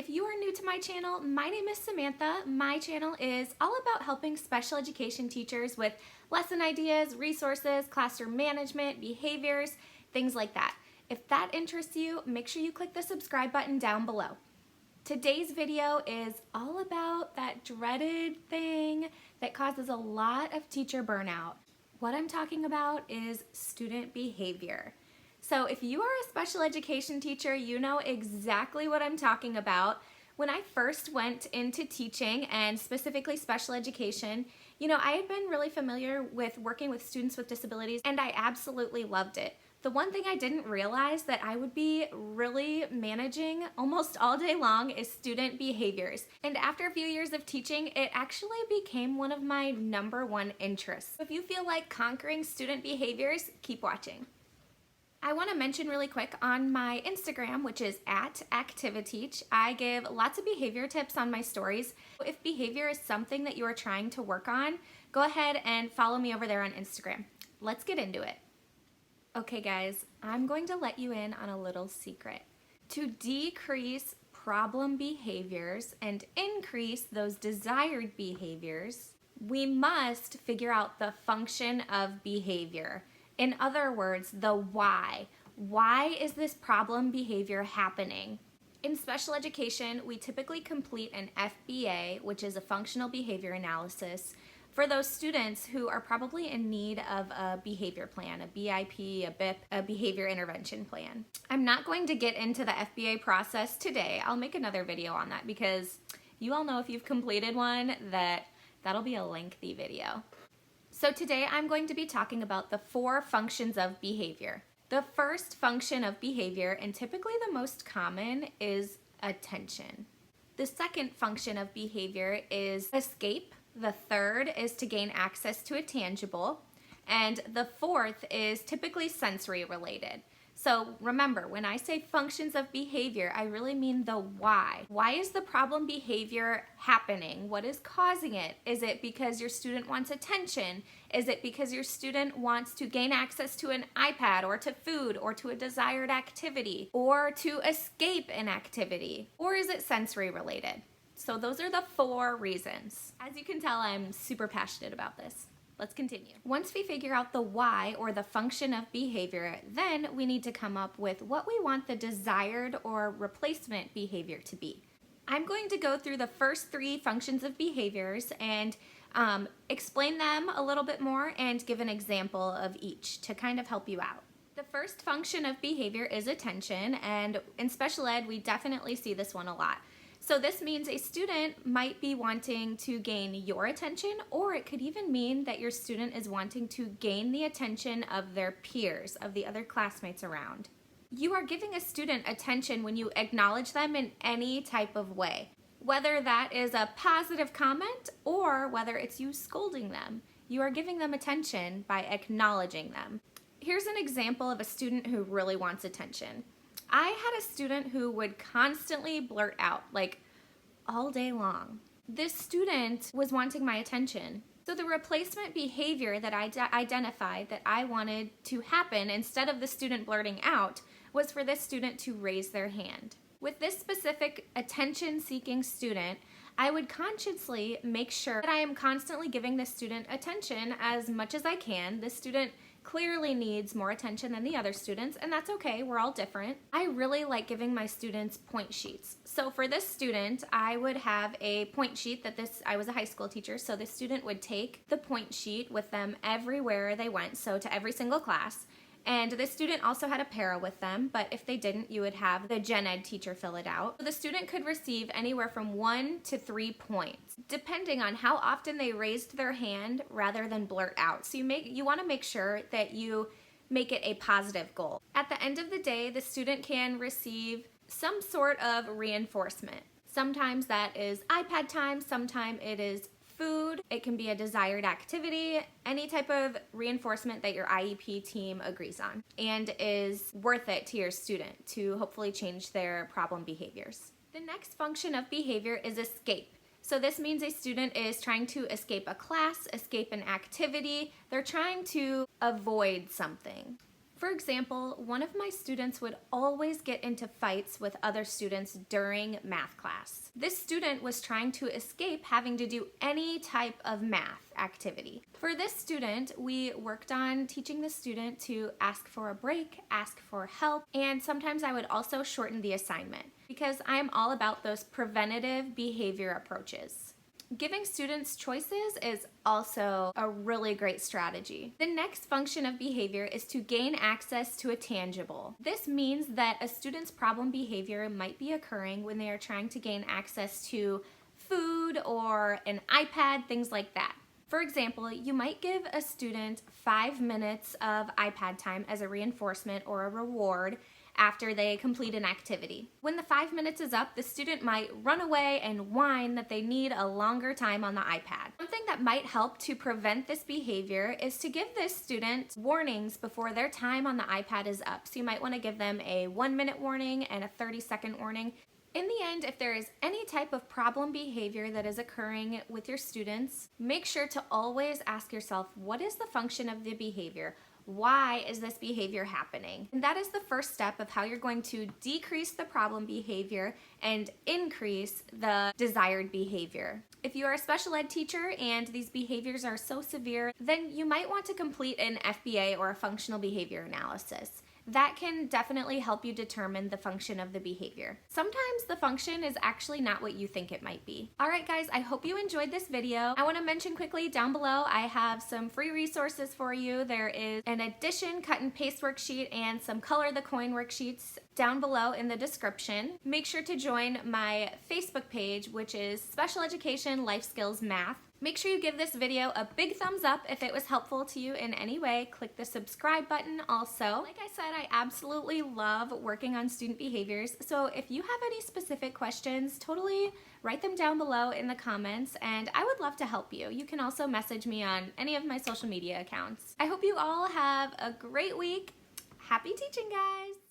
if you are new to my channel, my name is Samantha. My channel is all about helping special education teachers with lesson ideas, resources, classroom management, behaviors, things like that. If that interests you, make sure you click the subscribe button down below. Today's video is all about that dreaded thing that causes a lot of teacher burnout. What I'm talking about is student behavior. So if you are a special education teacher, you know exactly what I'm talking about. When I first went into teaching and specifically special education, I had been really familiar with working with students with disabilities and I absolutely loved it. The one thing I didn't realize that I would be really managing almost all day long is student behaviors. And after a few years of teaching, it actually became one of my #1 interests. If you feel like conquering student behaviors, keep watching. I want to mention really quick on my Instagram, which is @ActiviTeach, I give lots of behavior tips on my stories. If behavior is something that you are trying to work on, go ahead and follow me over there on Instagram. Let's get into it. Okay guys, I'm going to let you in on a little secret. To decrease problem behaviors and increase those desired behaviors, we must figure out the function of behavior. In other words, the why. Why is this problem behavior happening? In special education, we typically complete an FBA, which is a functional behavior analysis, for those students who are probably in need of a behavior plan, a BIP, a BIP, a behavior intervention plan. I'm not going to get into the FBA process today. I'll make another video on that because you all know if you've completed one that'll be a lengthy video. So today I'm going to be talking about the 4 functions of behavior. The first function of behavior, and typically the most common, is attention. The second function of behavior is escape. The third is to gain access to a tangible. And the fourth is typically sensory related. So remember, when I say functions of behavior, I really mean the why. Why is the problem behavior happening? What is causing it? Is it because your student wants attention? Is it because your student wants to gain access to an iPad or to food or to a desired activity or to escape an activity? Or is it sensory related? So those are the 4 reasons. As you can tell, I'm super passionate about this. Let's continue. Once we figure out the why or the function of behavior, then we need to come up with what we want the desired or replacement behavior to be. I'm going to go through the first 3 functions of behaviors and explain them a little bit more and give an example of each to kind of help you out. The first function of behavior is attention, and in special ed, we definitely see this one a lot. So this means a student might be wanting to gain your attention, or it could even mean that your student is wanting to gain the attention of their peers, of the other classmates around. You are giving a student attention when you acknowledge them in any type of way, whether that is a positive comment or whether it's you scolding them. You are giving them attention by acknowledging them. Here's an example of a student who really wants attention. I had a student who would constantly blurt out, like all day long. This student was wanting my attention. So the replacement behavior that I identified that I wanted to happen instead of the student blurting out was for this student to raise their hand. With this specific attention-seeking student, I would consciously make sure that I am constantly giving this student attention as much as I can. This student clearly needs more attention than the other students, and that's okay, we're all different. I really like giving my students point sheets. So for this student, I would have a point sheet I was a high school teacher, so this student would take the point sheet with them everywhere they went, so to every single class. And this student also had a para with them, but if they didn't, you would have the gen ed teacher fill it out. So the student could receive anywhere from 1 to 3 points, depending on how often they raised their hand rather than blurt out. So you want to make sure that you make it a positive goal. At the end of the day, the student can receive some sort of reinforcement. Sometimes that is iPad time, sometimes it is food, it can be a desired activity, any type of reinforcement that your IEP team agrees on and is worth it to your student to hopefully change their problem behaviors. The next function of behavior is escape. So this means a student is trying to escape a class, escape an activity. They're trying to avoid something. For example, one of my students would always get into fights with other students during math class. This student was trying to escape having to do any type of math activity. For this student, we worked on teaching the student to ask for a break, ask for help, and sometimes I would also shorten the assignment because I'm all about those preventative behavior approaches. Giving students choices is also a really great strategy. The next function of behavior is to gain access to a tangible. This means that a student's problem behavior might be occurring when they are trying to gain access to food or an iPad, things like that. For example, you might give a student 5 minutes of iPad time as a reinforcement or a reward after they complete an activity. When the 5 minutes is up, the student might run away and whine that they need a longer time on the iPad. Something that might help to prevent this behavior is to give this student warnings before their time on the iPad is up. So you might want to give them a 1-minute warning and a 30-second warning. In the end, if there is any type of problem behavior that is occurring with your students, make sure to always ask yourself, what is the function of the behavior? Why is this behavior happening? And that is the first step of how you're going to decrease the problem behavior and increase the desired behavior. If you are a special ed teacher and these behaviors are so severe, then you might want to complete an FBA or a functional behavior analysis. That can definitely help you determine the function of the behavior. Sometimes the function is actually not what you think it might be. All right, guys, I hope you enjoyed this video. I want to mention quickly down below, I have some free resources for you. There is an addition cut and paste worksheet and some color the coin worksheets down below in the description. Make sure to join my Facebook page, which is Special Education Life Skills Math. Make sure you give this video a big thumbs up if it was helpful to you in any way. Click the subscribe button also. Like I said, I absolutely love working on student behaviors, so if you have any specific questions, totally write them down below in the comments and I would love to help you. You can also message me on any of my social media accounts. I hope you all have a great week. Happy teaching, guys!